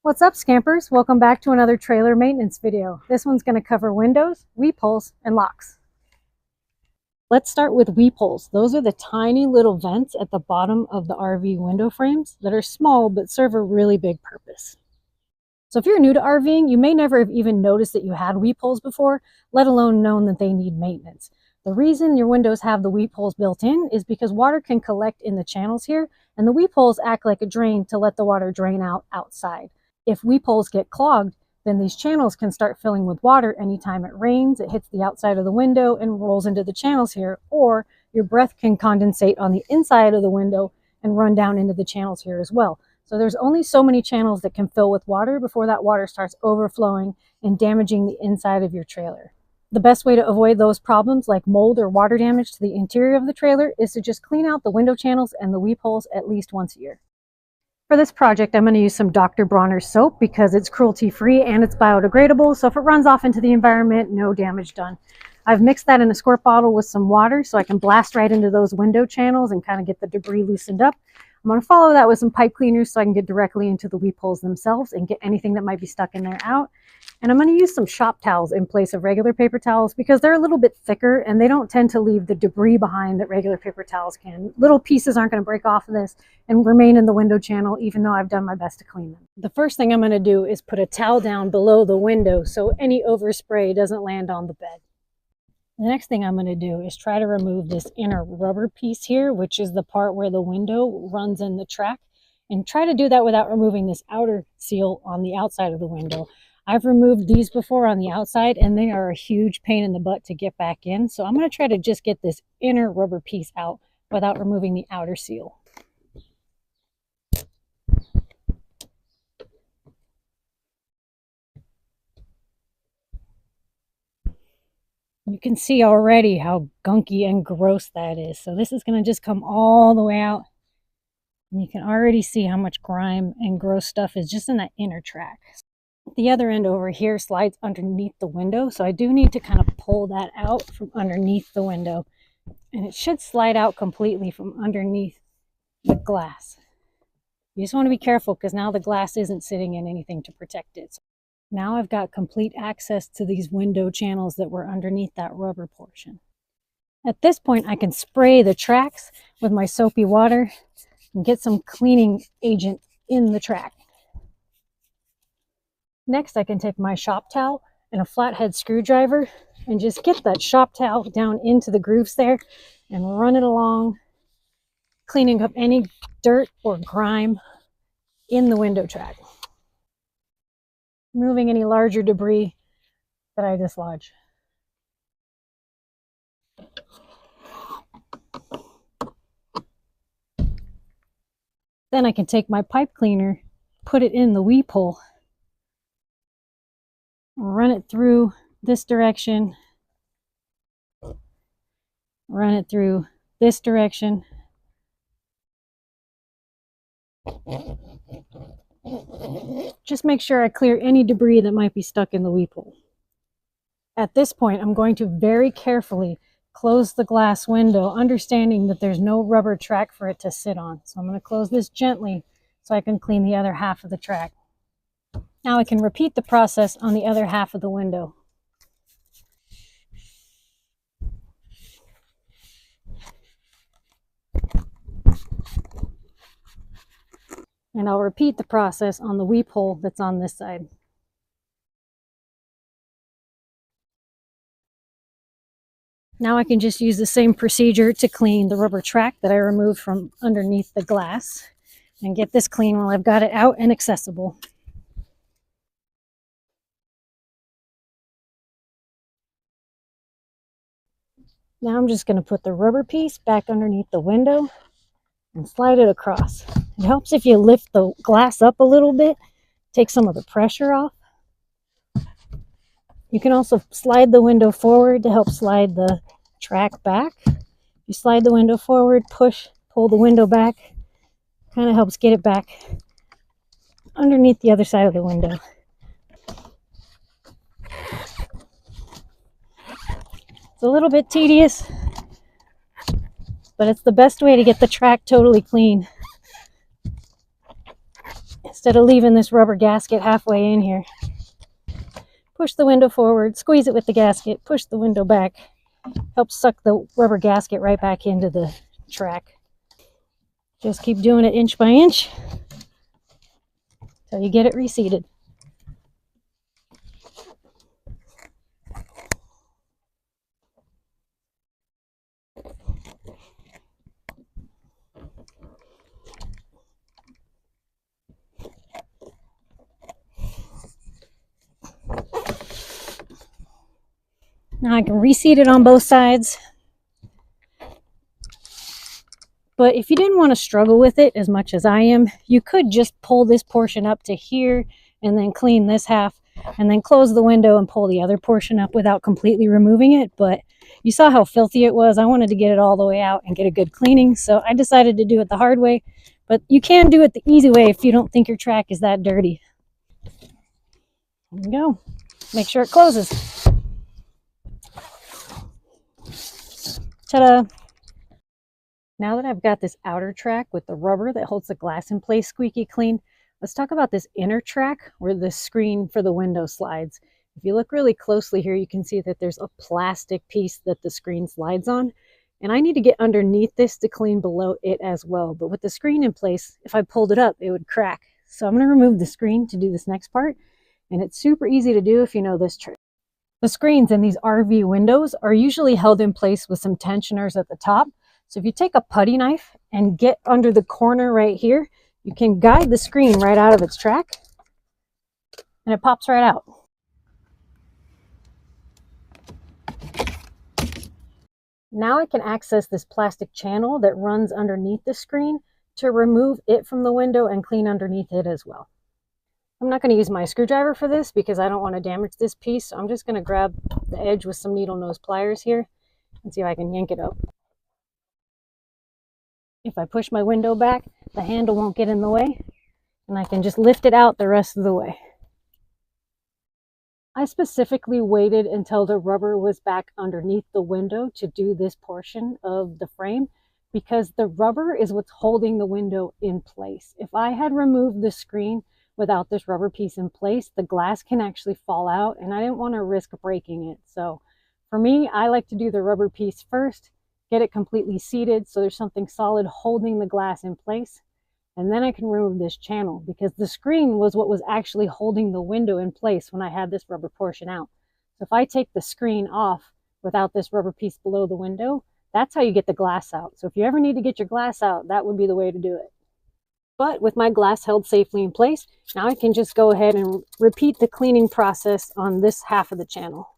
What's up, Scampers? Welcome back to another trailer maintenance video. This one's going to cover windows, weepholes, and locks. Let's start with weepholes. Those are the tiny little vents at the bottom of the RV window frames that are small but serve a really big purpose. So if you're new to RVing, you may never have even noticed that you had weepholes before, let alone known that they need maintenance. The reason your windows have the weepholes built in is because water can collect in the channels here, and the weepholes act like a drain to let the water drain out outside. If weepholes get clogged, then these channels can start filling with water anytime it rains, it hits the outside of the window and rolls into the channels here, or your breath can condensate on the inside of the window and run down into the channels here as well. So there's only so many channels that can fill with water before that water starts overflowing and damaging the inside of your trailer. The best way to avoid those problems like mold or water damage to the interior of the trailer is to just clean out the window channels and the weepholes at least once a year. For this project, I'm going to use some Dr. Bronner's soap because it's cruelty-free and it's biodegradable, so if it runs off into the environment, no damage done. I've mixed that in a squirt bottle with some water so I can blast right into those window channels and kind of get the debris loosened up. I'm going to follow that with some pipe cleaners so I can get directly into the weepholes themselves and get anything that might be stuck in there out. And I'm going to use some shop towels in place of regular paper towels because they're a little bit thicker and they don't tend to leave the debris behind that regular paper towels can. Little pieces aren't going to break off of this and remain in the window channel even though I've done my best to clean them. The first thing I'm going to do is put a towel down below the window so any overspray doesn't land on the bed. The next thing I'm going to do is try to remove this inner rubber piece here, which is the part where the window runs in the track, and try to do that without removing this outer seal on the outside of the window. I've removed these before on the outside and they are a huge pain in the butt to get back in. So I'm going to try to just get this inner rubber piece out without removing the outer seal. You can see already how gunky and gross that is. So this is going to just come all the way out. And you can already see how much grime and gross stuff is just in that inner track. The other end over here slides underneath the window, so I do need to kind of pull that out from underneath the window, and it should slide out completely from underneath the glass. You just want to be careful because now the glass isn't sitting in anything to protect it. So now I've got complete access to these window channels that were underneath that rubber portion. At this point I can spray the tracks with my soapy water and get some cleaning agent in the track. Next, I can take my shop towel and a flathead screwdriver and just get that shop towel down into the grooves there and run it along, cleaning up any dirt or grime in the window track, removing any larger debris that I dislodge. Then I can take my pipe cleaner, put it in the weephole, run it through this direction, run it through this direction, just make sure I clear any debris that might be stuck in the weephole. At this point, I'm going to very carefully close the glass window, understanding that there's no rubber track for it to sit on. So I'm going to close this gently so I can clean the other half of the track. Now I can repeat the process on the other half of the window. And I'll repeat the process on the weephole that's on this side. Now I can just use the same procedure to clean the rubber track that I removed from underneath the glass and get this clean while I've got it out and accessible. Now I'm just going to put the rubber piece back underneath the window and slide it across. It helps if you lift the glass up a little bit, take some of the pressure off. You can also slide the window forward to help slide the track back. You slide the window forward, pull the window back, kind of helps get it back underneath the other side of the window. It's a little bit tedious, but it's the best way to get the track totally clean. instead of leaving this rubber gasket halfway in here. Push the window forward, squeeze it with the gasket, push the window back. Helps suck the rubber gasket right back into the track. Just keep doing it inch by inch until you get it reseated. Now I can reseat it on both sides. But if you didn't want to struggle with it as much as I am, you could just pull this portion up to here and then clean this half and then close the window and pull the other portion up without completely removing it. But you saw how filthy it was. I wanted to get it all the way out and get a good cleaning, so I decided to do it the hard way. But you can do it the easy way if you don't think your track is that dirty. There you go. Make sure it closes. Ta-da! Now that I've got this outer track with the rubber that holds the glass in place squeaky clean, let's talk about this inner track where the screen for the window slides. If you look really closely here, you can see that there's a plastic piece that the screen slides on. And I need to get underneath this to clean below it as well. But with the screen in place, if I pulled it up, it would crack. So I'm going to remove the screen to do this next part. And it's super easy to do if you know this trick. The screens in these RV windows are usually held in place with some tensioners at the top. So if you take a putty knife and get under the corner right here, you can guide the screen right out of its track and it pops right out. Now I can access this plastic channel that runs underneath the screen to remove it from the window and clean underneath it as well. I'm not going to use my screwdriver for this because I don't want to damage this piece. So I'm just going to grab the edge with some needle nose pliers here and see if I can yank it up. If I push my window back, the handle won't get in the way, and I can just lift it out the rest of the way. I specifically waited until the rubber was back underneath the window to do this portion of the frame because the rubber is what's holding the window in place. If I had removed the screen without this rubber piece in place, the glass can actually fall out, and I didn't want to risk breaking it. So for me, I like to do the rubber piece first, get it completely seated so there's something solid holding the glass in place, and then I can remove this channel because the screen was what was actually holding the window in place when I had this rubber portion out. So if I take the screen off without this rubber piece below the window, that's how you get the glass out. So if you ever need to get your glass out, that would be the way to do it. But with my glass held safely in place, now I can just go ahead and repeat the cleaning process on this half of the channel.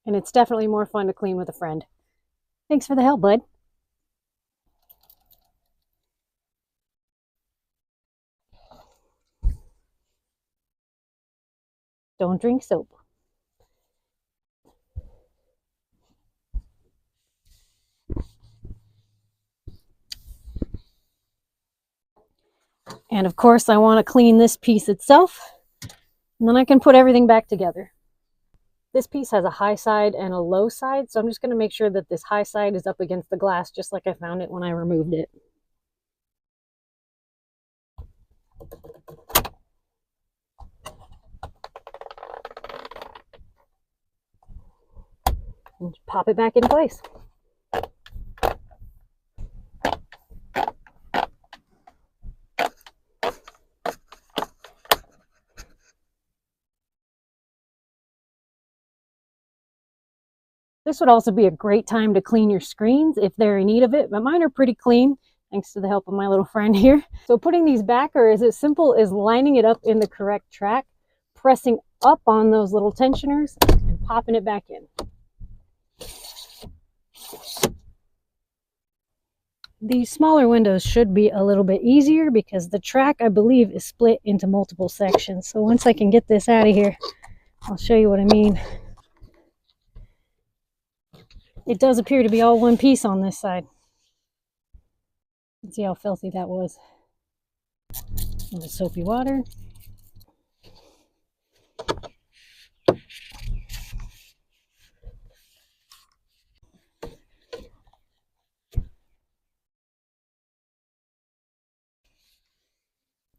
And it's definitely more fun to clean with a friend. Thanks for the help, bud. Don't drink soap. And of course, I want to clean this piece itself, and then I can put everything back together. This piece has a high side and a low side, so I'm just going to make sure that this high side is up against the glass just like I found it when I removed it. And pop it back in place. This would also be a great time to clean your screens if they're in need of it, but mine are pretty clean thanks to the help of my little friend here. So putting these back are as simple as lining it up in the correct track, pressing up on those little tensioners, and popping it back in. These smaller windows should be a little bit easier because the track, I believe, is split into multiple sections. So once I can get this out of here, I'll show you what I mean. It does appear to be all one piece on this side. You can see how filthy that was. And the soapy water.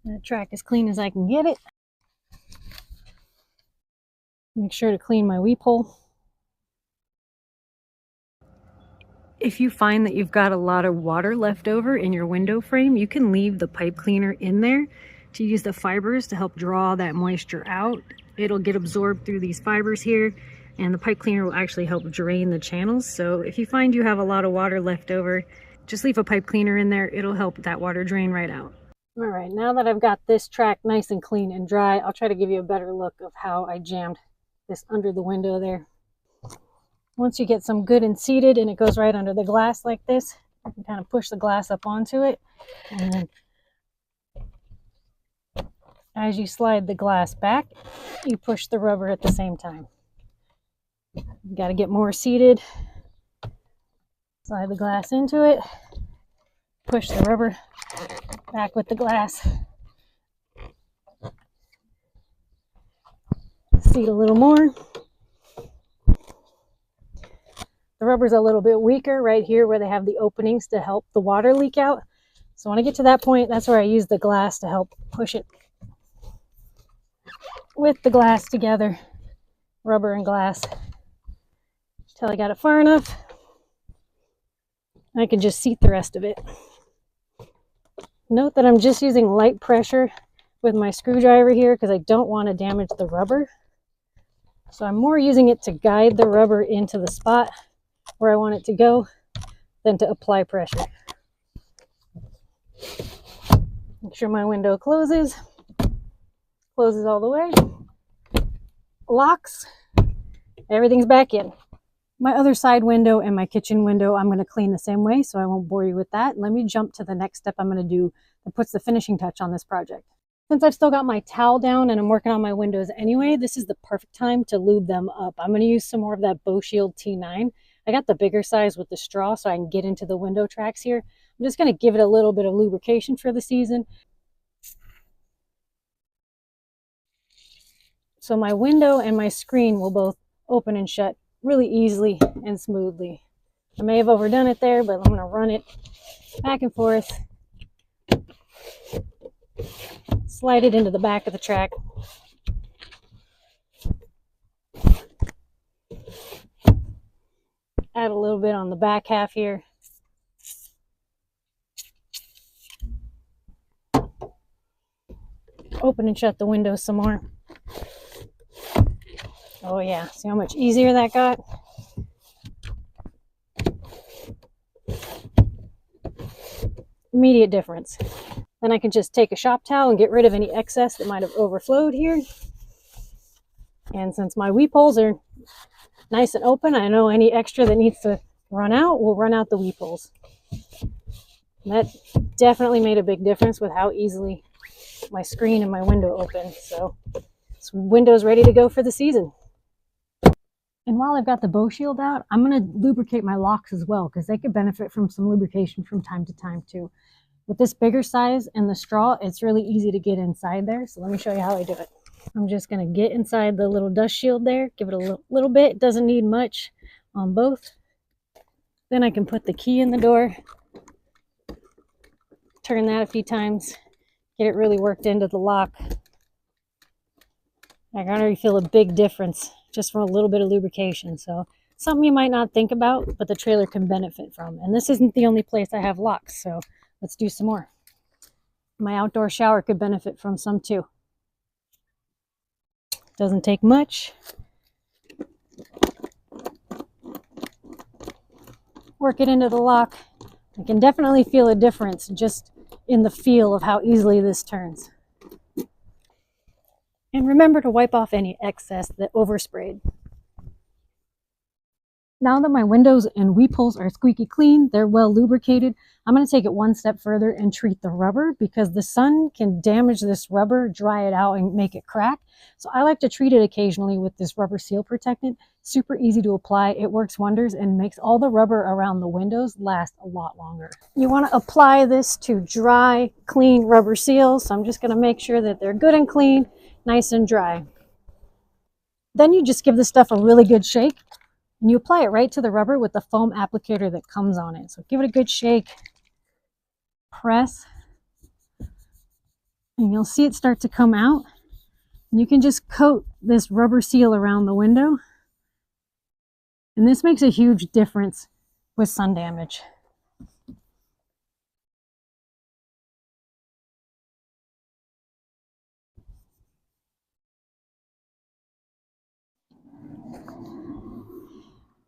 That track as clean as I can get it. Make sure to clean my weep hole. If you find that you've got a lot of water left over in your window frame, you can leave the pipe cleaner in there to use the fibers to help draw that moisture out. It'll get absorbed through these fibers here, and the pipe cleaner will actually help drain the channels. So if you find you have a lot of water left over, just leave a pipe cleaner in there. It'll help that water drain right out. All right, now that I've got this track nice and clean and dry, I'll try to give you a better look of how I jammed this under the window there. Once you get some good and seated and it goes right under the glass like this, you can kind of push the glass up onto it. And then as you slide the glass back, you push the rubber at the same time. You got to get more seated. Slide the glass into it. Push the rubber back with the glass. Seat a little more. The rubber's a little bit weaker right here where they have the openings to help the water leak out. So when I get to that point, that's where I use the glass to help push it with the glass together, rubber and glass, until I got it far enough. I can just seat the rest of it. Note that I'm just using light pressure with my screwdriver here because I don't want to damage the rubber. So I'm more using it to guide the rubber into the spot where I want it to go than to apply pressure. Make sure my window closes all the way, locks, everything's back in. My other side window and my kitchen window I'm going to clean the same way, so I won't bore you with that. Let me jump to the next step I'm going to do that puts the finishing touch on this project. Since I've still got my towel down and I'm working on my windows anyway, this is the perfect time to lube them up. I'm going to use some more of that Bow Shield T9. I got the bigger size with the straw so I can get into the window tracks here. I'm just going to give it a little bit of lubrication for the season. So my window and my screen will both open and shut really easily and smoothly. I may have overdone it there, but I'm going to run it back and forth. Slide it into the back of the track. Add a little bit on the back half here. Open and shut the windows some more. Oh yeah, see how much easier that got? Immediate difference. Then I can just take a shop towel and get rid of any excess that might have overflowed here. And since my weep holes are nice and open, I know any extra that needs to run out will run out the weep holes. And that definitely made a big difference with how easily my screen and my window open. So this window's ready to go for the season. And while I've got the Bow Shield out, I'm going to lubricate my locks as well because they could benefit from some lubrication from time to time too. With this bigger size and the straw, it's really easy to get inside there. So let me show you how I do it. I'm just going to get inside the little dust shield there, give it a little bit. It doesn't need much on both. Then I can put the key in the door, turn that a few times, get it really worked into the lock. I can already feel a big difference just from a little bit of lubrication. So something you might not think about, but the trailer can benefit from. And this isn't the only place I have locks, so let's do some more. My outdoor shower could benefit from some too. Doesn't take much. Work it into the lock. I can definitely feel a difference just in the feel of how easily this turns. And remember to wipe off any excess that oversprayed. Now that my windows and weep holes are squeaky clean, they're well lubricated, I'm going to take it one step further and treat the rubber because the sun can damage this rubber, dry it out, and make it crack. So I like to treat it occasionally with this rubber seal protectant. Super easy to apply. It works wonders and makes all the rubber around the windows last a lot longer. You want to apply this to dry, clean rubber seals. So I'm just going to make sure that they're good and clean, nice and dry. Then you just give this stuff a really good shake. And you apply it right to the rubber with the foam applicator that comes on it. So give it a good shake, press, And you'll see it start to come out. And you can just coat this rubber seal around the window. And this makes a huge difference with sun damage.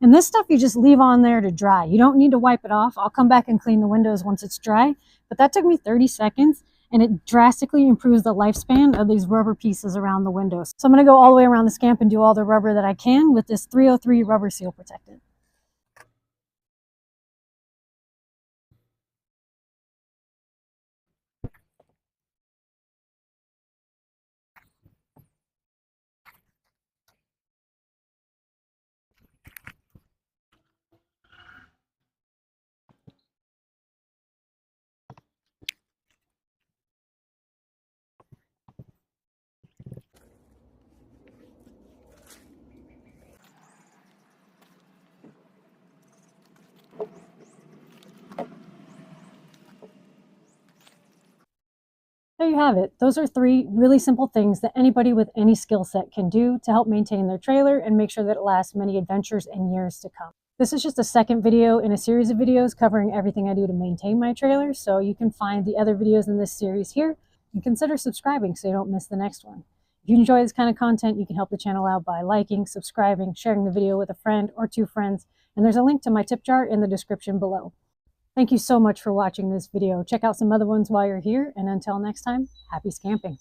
And this stuff you just leave on there to dry. You don't need to wipe it off. I'll come back and clean the windows once it's dry, but that took me 30 seconds and it drastically improves the lifespan of these rubber pieces around the windows. So I'm gonna go all the way around the Scamp and do all the rubber that I can with this 303 rubber seal protectant. There you have it. Those are 3 really simple things that anybody with any skill set can do to help maintain their trailer and make sure that it lasts many adventures and years to come. This is just the second video in a series of videos covering everything I do to maintain my trailer, so you can find the other videos in this series here and consider subscribing so you don't miss the next one. If you enjoy this kind of content, you can help the channel out by liking, subscribing, sharing the video with a friend or 2 friends, and there's a link to my tip jar in the description below. Thank you so much for watching this video. Check out some other ones while you're here, and until next time, happy scamping.